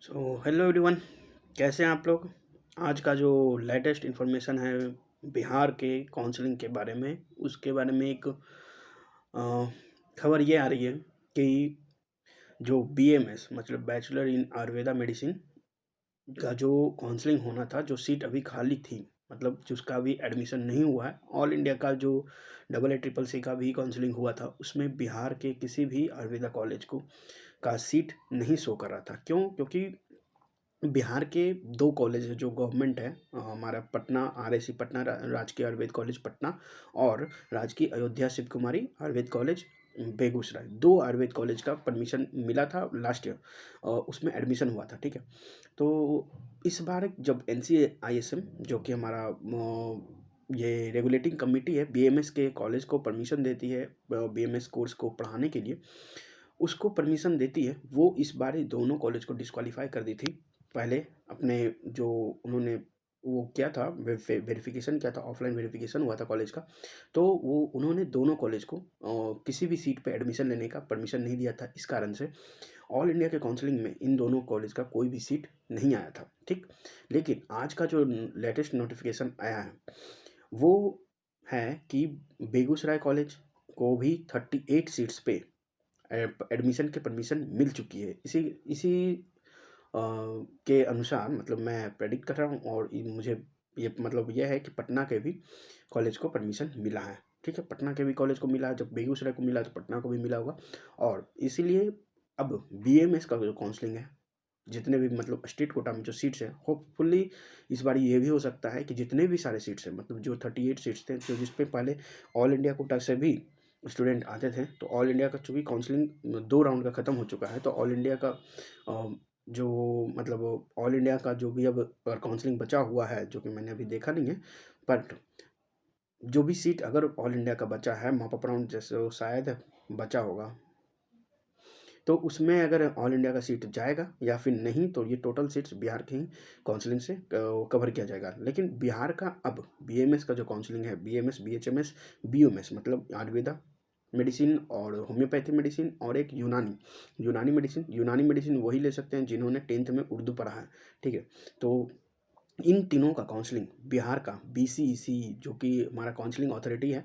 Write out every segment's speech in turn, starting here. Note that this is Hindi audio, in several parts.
Hello everyone. कैसे हैं आप लोग? आज का जो लेटेस्ट इन्फॉर्मेशन है बिहार के काउंसलिंग के बारे में, उसके बारे में एक अ, खबर ये आ रही है कि जो बीएमएस मतलब बैचलर इन आयुर्वेदा मेडिसिन का जो काउंसलिंग होना था, जो सीट अभी खाली थी, मतलब जिसका अभी एडमिशन नहीं हुआ है, ऑल इंडिया का जो डबल ए ट्रिपल सी का भी काउंसलिंग हुआ था, उसमें बिहार के किसी भी आयुर्वेदा कॉलेज को का सीट नहीं शो कर रहा था। क्यों? क्योंकि बिहार के 2 कॉलेज है जो गवर्नमेंट है, हमारा पटना आरआईसी पटना राजकीय आयुर्वेद कॉलेज पटना और राजकीय अयोध्या शिव कुमारी आयुर्वेद कॉलेज बेगूसराय। 2 आयुर्वेद कॉलेज का परमिशन मिला था लास्ट ईयर, उसमें एडमिशन हुआ था। ठीक है, तो इस बार जब एनसीआईएसएम जो कि हमारा ये रेगुलेटिंग कमेटी है, बीएमएस के कॉलेज को परमिशन देती है बीएमएस कोर्स को पढ़ाने के लिए, उसको परमिशन देती है। वो इस बार ही दोनों कॉलेज को डिस्क्वालीफाई कर दी थी। पहले अपने जो उन्होंने वो किया था, वेरिफिकेशन किया था, ऑफलाइन वेरिफिकेशन हुआ था कॉलेज का, तो वो उन्होंने दोनों कॉलेज को किसी भी सीट पे एडमिशन लेने का परमिशन नहीं दिया था। इस कारण से ऑल इंडिया के काउंसलिंग में इन दोनों कॉलेज का कोई भी सीट नहीं आया था। ठीक, लेकिन आज का जो लेटेस्ट नोटिफिकेशन आया है वो है कि बेगूसराय कॉलेज को भी 38 सीट्स पे एडमिशन की परमिशन मिल चुकी है। इसी इसी के अनुसार मतलब मैं प्रेडिक्ट कर रहा हूँ, और मुझे ये मतलब यह है कि पटना के भी कॉलेज को परमिशन मिला है। ठीक है, पटना के भी कॉलेज को मिला है, जब बेगूसराय को मिला तो पटना को भी मिला होगा। और इसीलिए अब बीएमएस का जो काउंसलिंग है, जितने भी मतलब स्टेट कोटा में जो सीट्स हैं, होपफुली इस बार ये भी हो सकता है कि जितने भी सारे सीट्स हैं, मतलब जो 38 सीट्स थे, जो जिसपे पहले ऑल इंडिया कोटा से भी स्टूडेंट आते थे, तो ऑल इंडिया का चूँकि काउंसलिंग 2 राउंड का ख़त्म हो चुका है, तो ऑल इंडिया का जो मतलब ऑल इंडिया का जो भी अब काउंसलिंग बचा हुआ है, जो कि मैंने अभी देखा नहीं है, बट जो भी सीट अगर ऑल इंडिया का बचा है, मॉप अप राउंड जैसे वो शायद बचा होगा, तो उसमें अगर ऑल इंडिया का सीट जाएगा या फिर नहीं, तो ये टोटल सीट्स बिहार की ही काउंसलिंग से कवर किया जाएगा। लेकिन बिहार का अब बीएमएस का जो काउंसलिंग है, बीएमएस, बीएचएमएस, बीओएमएस मतलब आयुर्वेदा मेडिसिन और होम्योपैथी मेडिसिन और एक यूनानी मेडिसिन वही ले सकते हैं जिन्होंने 10th में उर्दू पढ़ा है। ठीक है, तो इन तीनों का काउंसलिंग बिहार का बीसीईसी जो कि हमारा काउंसलिंग अथॉरिटी है,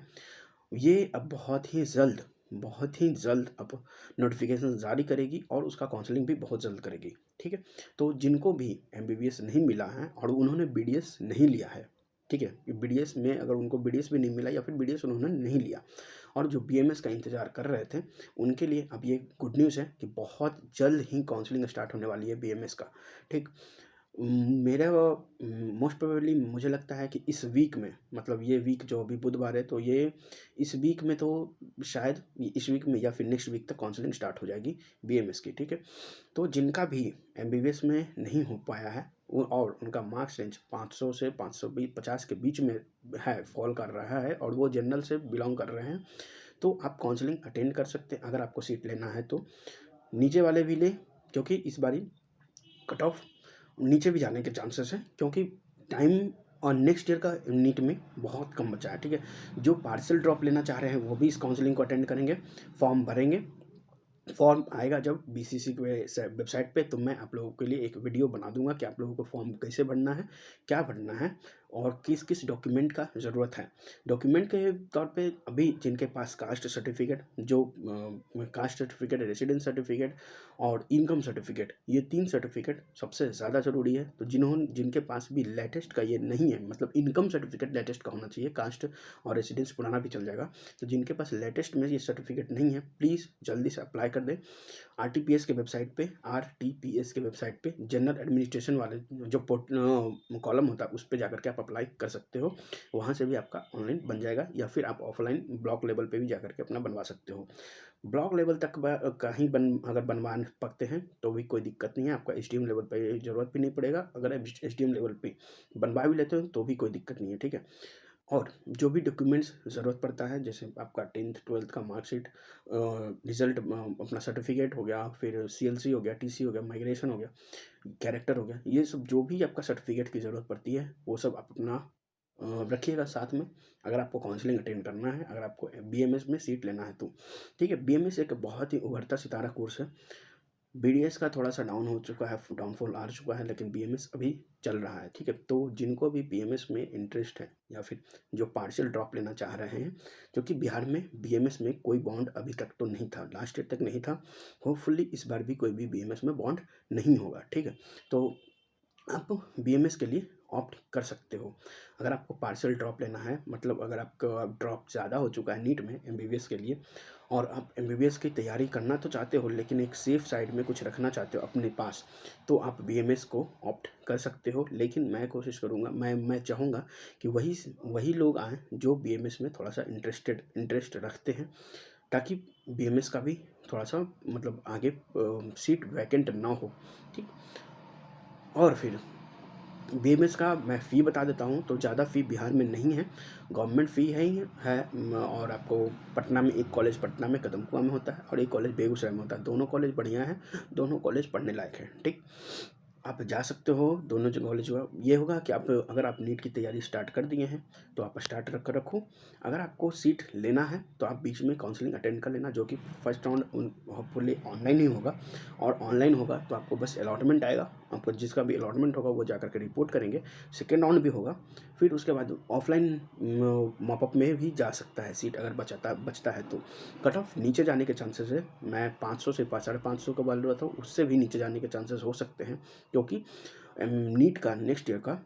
ये अब बहुत ही जल्द अब नोटिफिकेशन जारी करेगी और उसका काउंसलिंग भी बहुत जल्द करेगी। ठीक है, तो जिनको भी एमबीबीएस नहीं मिला है और उन्होंने बीडीएस नहीं लिया है, ठीक है, बीडीएस में अगर उनको बीडीएस भी नहीं मिला या फिर बीडीएस उन्होंने नहीं लिया और जो बीएमएस का इंतजार कर रहे थे, उनके लिए अब ये गुड न्यूज़ है कि बहुत जल्द ही काउंसलिंग स्टार्ट होने वाली है बीएमएस का। ठीक, मेरा मोस्ट प्रोबेबली मुझे लगता है कि इस वीक में, मतलब ये वीक जो अभी बुधवार है, तो ये इस वीक में तो शायद इस वीक में या फिर नेक्स्ट वीक तक काउंसलिंग स्टार्ट हो जाएगी बीएमएस की। ठीक है, तो जिनका भी एमबीबीएस में नहीं हो पाया है और उनका मार्क्स रेंज 500 से 550 के बीच में है, फॉल कर रहा है और वो जनरल से बिलोंग कर रहे हैं, तो आप काउंसलिंग अटेंड कर सकते हैं। अगर आपको सीट लेना है तो नीचे वाले भी लें, क्योंकि इस बारी कट ऑफ नीचे भी जाने के चांसेस हैं, क्योंकि टाइम और नेक्स्ट ईयर का नीट में बहुत कम बचा है। ठीक है, जो पार्सल ड्रॉप लेना चाह रहे हैं वो भी इस काउंसलिंग को अटेंड करेंगे, फॉर्म भरेंगे। फॉर्म आएगा जब बीसीसी के वेबसाइट पे, तो मैं आप लोगों के लिए एक वीडियो बना दूंगा कि आप लोगों को फॉर्म कैसे भरना है, क्या भरना है और किस किस डॉक्यूमेंट का ज़रूरत है। डॉक्यूमेंट के तौर पे अभी जिनके पास कास्ट सर्टिफिकेट, जो कास्ट सर्टिफिकेट, रेसिडेंस सर्टिफिकेट और इनकम सर्टिफिकेट, ये 3 सर्टिफिकेट सबसे ज़्यादा ज़रूरी है। तो जिनके पास भी लेटेस्ट का ये नहीं है, मतलब इनकम सर्टिफिकेट लेटेस्ट का होना चाहिए, कास्ट और रेसिडेंस पुराना भी चल जाएगा। तो जिनके पास लेटेस्ट में ये सर्टिफिकेट नहीं है, प्लीज़ जल्दी से अप्लाई कर दें। आरटीपीएस के वेबसाइट पे, आरटीपीएस के वेबसाइट पे जनरल एडमिनिस्ट्रेशन वाले जो कॉलम होता है, उस पे जाकर के आप अप्लाई कर सकते हो। वहाँ से भी आपका ऑनलाइन बन जाएगा या फिर आप ऑफलाइन ब्लॉक लेवल पे भी जाकर के अपना बनवा सकते हो। ब्लॉक लेवल तक कहीं अगर बनवा पाते हैं तो भी कोई दिक्कत नहीं है, आपका एसडीएम लेवल पे ज़रूरत भी नहीं पड़ेगा। अगर आप एसडीएम लेवल पे बनवा भी लेते हो तो भी कोई दिक्कत नहीं है। ठीक है, और जो भी डॉक्यूमेंट्स ज़रूरत पड़ता है, जैसे आपका 10th 12th का मार्कशीट, रिजल्ट, अपना सर्टिफिकेट हो गया, फिर सीएलसी हो गया, टीसी हो गया, माइग्रेशन हो गया, कैरेक्टर हो गया, ये सब जो भी आपका सर्टिफिकेट की ज़रूरत पड़ती है वो सब आप अपना रखिएगा साथ में, अगर आपको काउंसलिंग अटेंड करना है, अगर आपको बीएमएस में सीट लेना है तो। ठीक है, बीएमएस एक बहुत ही उभरता सितारा कोर्स है। बीडीएस का थोड़ा-सा डाउन हो चुका है, डाउनफॉल आ चुका है, लेकिन बीएमएस अभी चल रहा है, ठीक है? तो जिनको भी बीएमएस में इंटरेस्ट है या फिर जो पार्शियल ड्रॉप लेना चाह रहे हैं, क्योंकि बिहार में बीएमएस में कोई बॉन्ड अभी तक तो नहीं था, लास्ट ईयर तक नहीं था। होपफुली इस बार भी कोई भी बीएमएस में बॉन्ड नहीं होगा, ठीक है? तो आप बीएमएस के लिए ऑप्ट कर सकते हो। अगर आपको पार्शियल ड्रॉप लेना है, मतलब अगर आपका ड्रॉप ज़्यादा हो चुका है नीट में एमबीबीएस के लिए और आप एमबीबीएस की तैयारी करना तो चाहते हो, लेकिन एक सेफ साइड में कुछ रखना चाहते हो अपने पास, तो आप बीएमएस को ऑप्ट कर सकते हो। लेकिन मैं कोशिश करूँगा, मैं चाहूँगा कि वही लोग आएँ जो बीएमएस में थोड़ा-सा इंटरेस्ट रखते हैं, ताकि बीएमएस का भी थोड़ा-सा मतलब आगे सीट वैकेंट ना हो, ठीक? और फिर बीएमएस का मैं फ़ी बता देता हूँ, तो ज़्यादा फ़ी बिहार में नहीं है, गवर्नमेंट फ़ी है ही है। और आपको पटना में एक कॉलेज पटना में कदमकुआं में होता है और एक कॉलेज बेगूसराय में होता है। दोनों कॉलेज बढ़िया हैं, दोनों कॉलेज पढ़ने लायक हैं, ठीक? आप जा सकते हो दोनों जगह कॉलेज हुआ। ये होगा कि आप अगर आप नीट की तैयारी स्टार्ट कर दिए हैं, तो आप स्टार्ट रख कर रखो। अगर आपको सीट लेना है, तो आप बीच में काउंसलिंग अटेंड कर लेना, जो कि फर्स्ट राउंड होपफुली ऑनलाइन ही होगा। और ऑनलाइन होगा तो आपको बस अलॉटमेंट आएगा, आपको जिसका भी अलॉटमेंट होगा वो जा कर के रिपोर्ट करेंगे। सेकेंड राउंड भी होगा, फिर उसके बाद ऑफलाइन मॉपअप में भी जा सकता है सीट, अगर बचता है तो। कट ऑफ नीचे जाने के चांसेस है, मैं 500 से 550 का बोल रहा था, उससे भी नीचे जाने के चांसेस हो सकते हैं, क्योंकि नीट का नेक्स्ट ईयर का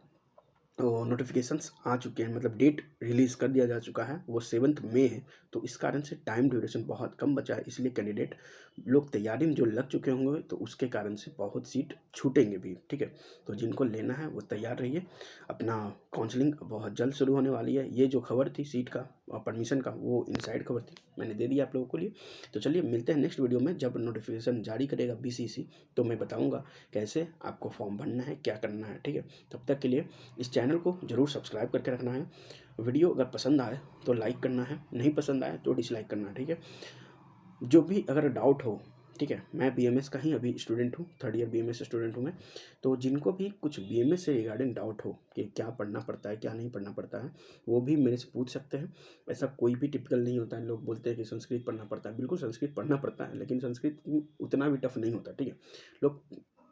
नोटिफिकेशंस आ चुके हैं, मतलब डेट रिलीज़ कर दिया जा चुका है, वो 7 मई है। तो इस कारण से टाइम ड्यूरेशन बहुत कम बचा है, इसलिए कैंडिडेट लोग तैयारी में जो लग चुके होंगे, तो उसके कारण से बहुत सीट छूटेंगे भी, ठीक है? तो जिनको लेना है वो तैयार रहिए। अपना काउंसलिंग बहुत जल्द शुरू होने वाली है। ये जो खबर थी सीट का और परमिशन का, वो इनसाइड खबर थी, मैंने दे दिया आप लोगों के लिए। तो चलिए मिलते हैं नेक्स्ट वीडियो में, जब नोटिफिकेशन जारी करेगा बीसीसी, तो मैं बताऊँगा कैसे आपको फॉर्म भरना है, क्या करना है, ठीक है? तब तक के लिए इस चैनल को ज़रूर सब्सक्राइब करके रखना है। वीडियो अगर पसंद आए तो लाइक करना है, नहीं पसंद आए तो डिसलाइक करना है, ठीक है? जो भी अगर डाउट हो, ठीक है? मैं बीएमएस का ही अभी स्टूडेंट हूँ, 3rd ईयर बीएमएस स्टूडेंट हूँ मैं। तो जिनको भी कुछ बीएमएस से रिगार्डिंग डाउट हो कि क्या पढ़ना पड़ता है, क्या नहीं पढ़ना पड़ता है, वो भी मेरे से पूछ सकते हैं। ऐसा कोई भी टिपिकल नहीं होता है। लोग बोलते हैं कि संस्कृत पढ़ना पड़ता है, बिल्कुल संस्कृत पढ़ना पड़ता है, लेकिन संस्कृत उतना भी टफ नहीं होता, ठीक है? लोग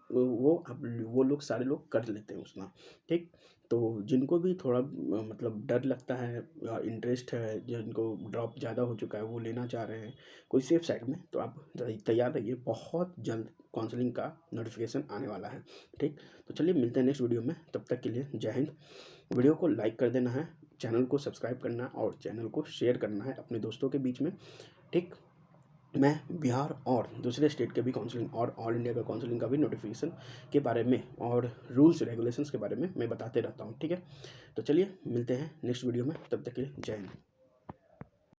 वो लोग सारे लोग कर लेते हैं उतना, ठीक? तो जिनको भी थोड़ा मतलब डर लगता है या इंटरेस्ट है, जिनको ड्रॉप ज़्यादा हो चुका है, वो लेना चाह रहे हैं कोई सेफ साइड में, तो आप तैयार रहिए, बहुत जल्द काउंसलिंग का नोटिफिकेशन आने वाला है, ठीक? तो चलिए मिलते हैं नेक्स्ट वीडियो में, तब तक के लिए जय हिंद। वीडियो को लाइक कर देना है, चैनल को सब्सक्राइब करना है और चैनल को शेयर करना है अपने दोस्तों के बीच में, ठीक? मैं बिहार और दूसरे स्टेट के भी काउंसलिंग और ऑल इंडिया का काउंसलिंग का भी नोटिफिकेशन के बारे में और रूल्स रेगुलेशंस के बारे में मैं बताते रहता हूँ, ठीक है? तो चलिए मिलते हैं नेक्स्ट वीडियो में, तब तक के लिए जय हिंद।